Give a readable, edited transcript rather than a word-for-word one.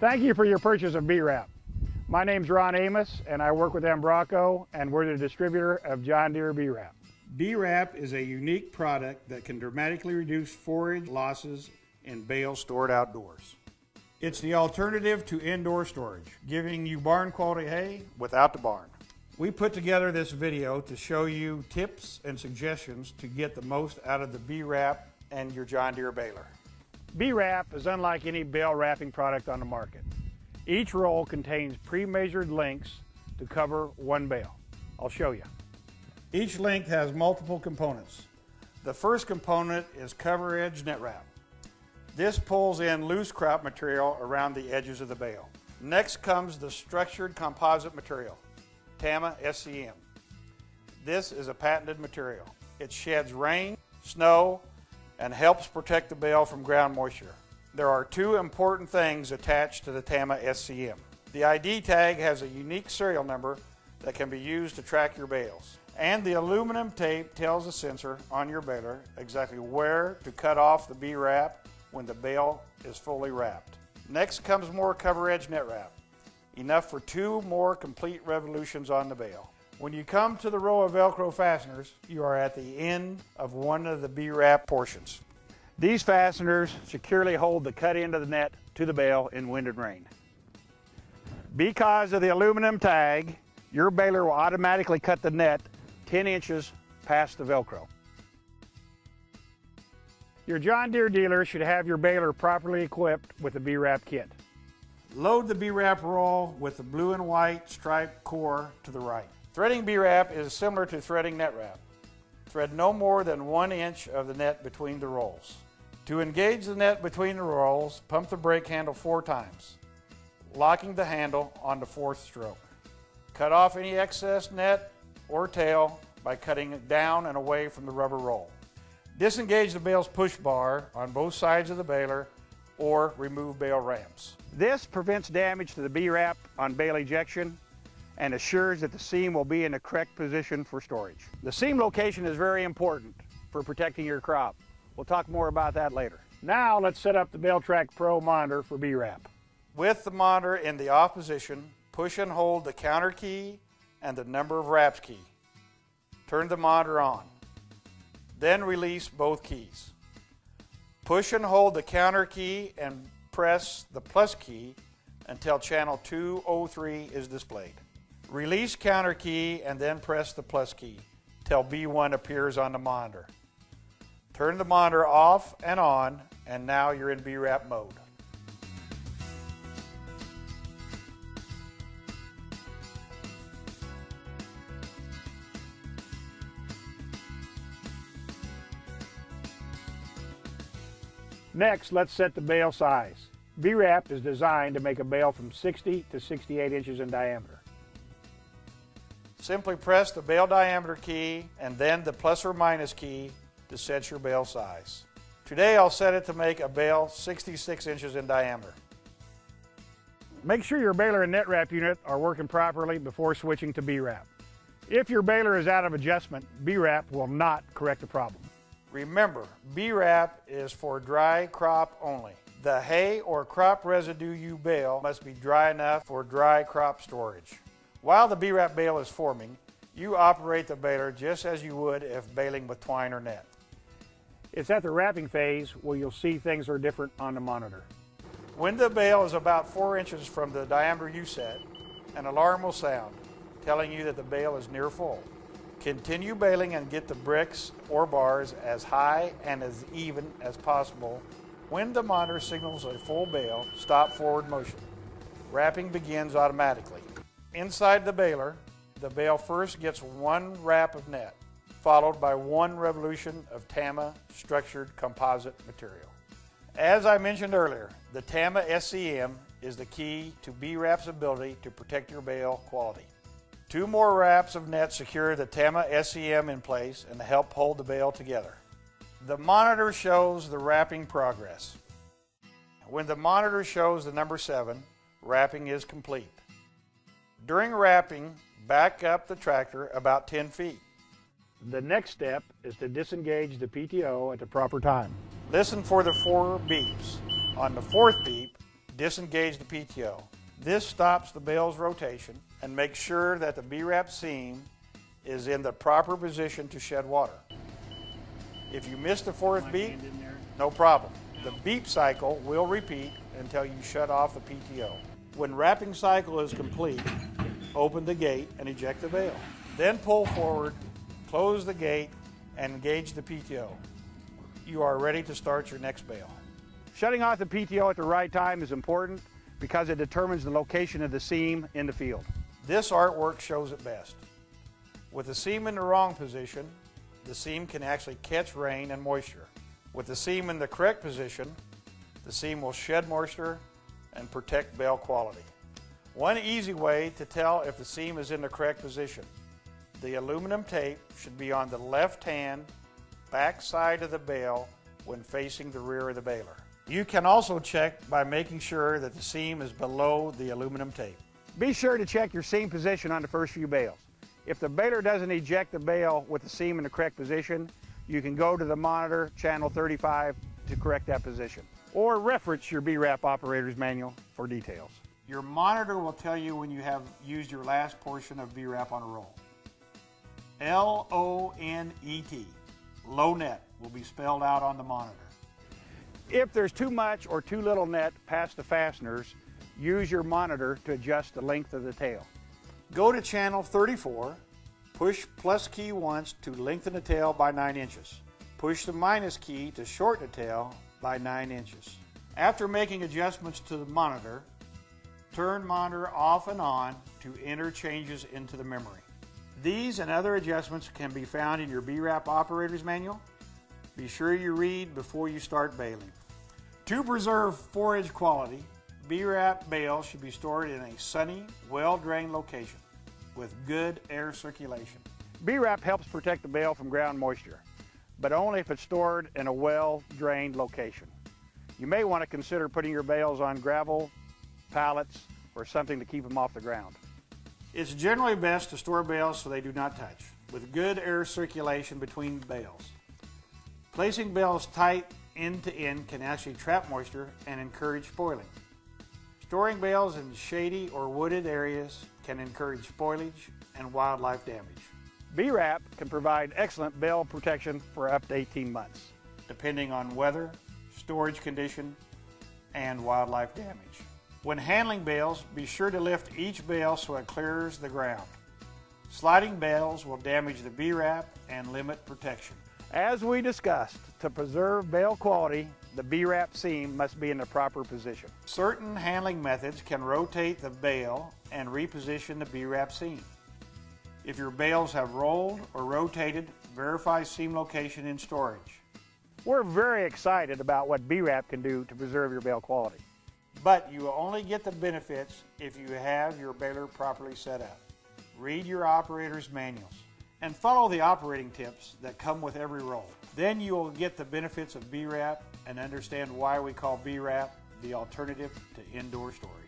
Thank you for your purchase of B-Wrap. My name's Ron Amos, and I work with Embraco, and we're the distributor of John Deere B-Wrap. B-Wrap is a unique product that can dramatically reduce forage losses in bales stored outdoors. It's the alternative to indoor storage, giving you barn quality hay without the barn. We put together this video to show you tips and suggestions to get the most out of the B-Wrap and your John Deere baler. B-Wrap is unlike any bale wrapping product on the market. Each roll contains pre-measured lengths to cover one bale. I'll show you. Each length has multiple components. The first component is cover edge net wrap. This pulls in loose crop material around the edges of the bale. Next comes the structured composite material, Tama SCM. This is a patented material. It sheds rain, snow, and helps protect the bale from ground moisture. There are two important things attached to the Tama SCM. The ID tag has a unique serial number that can be used to track your bales. And the aluminum tape tells the sensor on your baler exactly where to cut off the B-Wrap when the bale is fully wrapped. Next comes more cover edge net wrap, enough for 2 more complete revolutions on the bale. When you come to the row of Velcro fasteners, you are at the end of one of the B-Wrap portions. These fasteners securely hold the cut end of the net to the bale in wind and rain. Because of the aluminum tag, your baler will automatically cut the net 10 inches past the Velcro. Your John Deere dealer should have your baler properly equipped with the B-Wrap kit. Load the B-Wrap roll with the blue and white striped core to the right. Threading B-Wrap is similar to threading net wrap. Thread no more than 1 inch of the net between the rolls. To engage the net between the rolls, pump the brake handle 4 times, locking the handle on the 4th stroke. Cut off any excess net or tail by cutting it down and away from the rubber roll. Disengage the bale's push bar on both sides of the baler or remove bale ramps. This prevents damage to the B-Wrap on bale ejection and assures that the seam will be in the correct position for storage. The seam location is very important for protecting your crop. We'll talk more about that later. Now let's set up the BaleTrack Pro monitor for B-Wrap. With the monitor in the off position, push and hold the counter key and the number of wraps key. Turn the monitor on. Then release both keys. Push and hold the counter key and press the plus key until channel 203 is displayed. Release counter key and then press the plus key till B1 appears on the monitor. Turn the monitor off and on, and now you're in B-Wrap mode. Next, let's set the bale size. B-Wrap is designed to make a bale from 60 to 68 inches in diameter. Simply press the bale diameter key and then the plus or minus key to set your bale size. Today I'll set it to make a bale 66 inches in diameter. Make sure your baler and net wrap unit are working properly before switching to B-Wrap. If your baler is out of adjustment, B-Wrap will not correct the problem. Remember, B-Wrap is for dry crop only. The hay or crop residue you bale must be dry enough for dry crop storage. While the B-Wrap bale is forming, you operate the baler just as you would if baling with twine or net. It's at the wrapping phase where you'll see things are different on the monitor. When the bale is about 4 inches from the diameter you set, an alarm will sound, telling you that the bale is near full. Continue baling and get the bricks or bars as high and as even as possible. When the monitor signals a full bale, stop forward motion. Wrapping begins automatically. Inside the baler, the bale first gets 1 wrap of net, followed by 1 revolution of Tama structured composite material. As I mentioned earlier, the Tama SCM is the key to B-Wrap's ability to protect your bale quality. 2 more wraps of net secure the Tama SCM in place and help hold the bale together. The monitor shows the wrapping progress. When the monitor shows the number 7, wrapping is complete. During wrapping, back up the tractor about 10 feet. The next step is to disengage the PTO at the proper time. Listen for the 4 beeps. On the 4th beep, Disengage the PTO. This stops the bale's rotation and makes sure that the B-Wrap seam is in the proper position to shed water. If you miss the fourth beep, no problem. The beep cycle will repeat until you shut off the PTO. When wrapping cycle is complete, open the gate and eject the bale. Then pull forward, close the gate, and engage the PTO. You are ready to start your next bale. Shutting off the PTO at the right time is important because it determines the location of the seam in the field. This artwork shows it best. With the seam in the wrong position, the seam can actually catch rain and moisture. With the seam in the correct position, the seam will shed moisture and protect bale quality. One easy way to tell if the seam is in the correct position: the aluminum tape should be on the left-hand back side of the bale when facing the rear of the baler. You can also check by making sure that the seam is below the aluminum tape. Be sure to check your seam position on the first few bales. If the baler doesn't eject the bale with the seam in the correct position, you can go to the monitor, channel 35, to correct that position. Or reference your B-Wrap operator's manual for details. Your monitor will tell you when you have used your last portion of B-Wrap on a roll. L-O-N-E-T, low net, will be spelled out on the monitor. If there's too much or too little net past the fasteners, use your monitor to adjust the length of the tail. Go to channel 34, push plus key once to lengthen the tail by 9 inches. Push the minus key to shorten the tail by 9 inches. After making adjustments to the monitor, turn monitor off and on to enter changes into the memory. These and other adjustments can be found in your B-Wrap operator's manual. Be sure you read before you start baling. To preserve forage quality, B-Wrap bales should be stored in a sunny, well-drained location with good air circulation. B-Wrap helps protect the bale from ground moisture, but only if it's stored in a well-drained location. You may want to consider putting your bales on gravel, pallets, or something to keep them off the ground. It's generally best to store bales so they do not touch, with good air circulation between bales. Placing bales tight end to end can actually trap moisture and encourage spoiling. Storing bales in shady or wooded areas can encourage spoilage and wildlife damage. B-Wrap can provide excellent bale protection for up to 18 months. Depending on weather, storage condition, and wildlife damage. When handling bales, be sure to lift each bale so it clears the ground. Sliding bales will damage the B-Wrap and limit protection. As we discussed, to preserve bale quality, the B-Wrap seam must be in the proper position. Certain handling methods can rotate the bale and reposition the B-Wrap seam. If your bales have rolled or rotated, verify seam location in storage. We're very excited about what B-Wrap can do to preserve your bale quality. But you will only get the benefits if you have your baler properly set up. Read your operator's manuals and follow the operating tips that come with every roll. Then you will get the benefits of B-Wrap and understand why we call B-Wrap the alternative to indoor storage.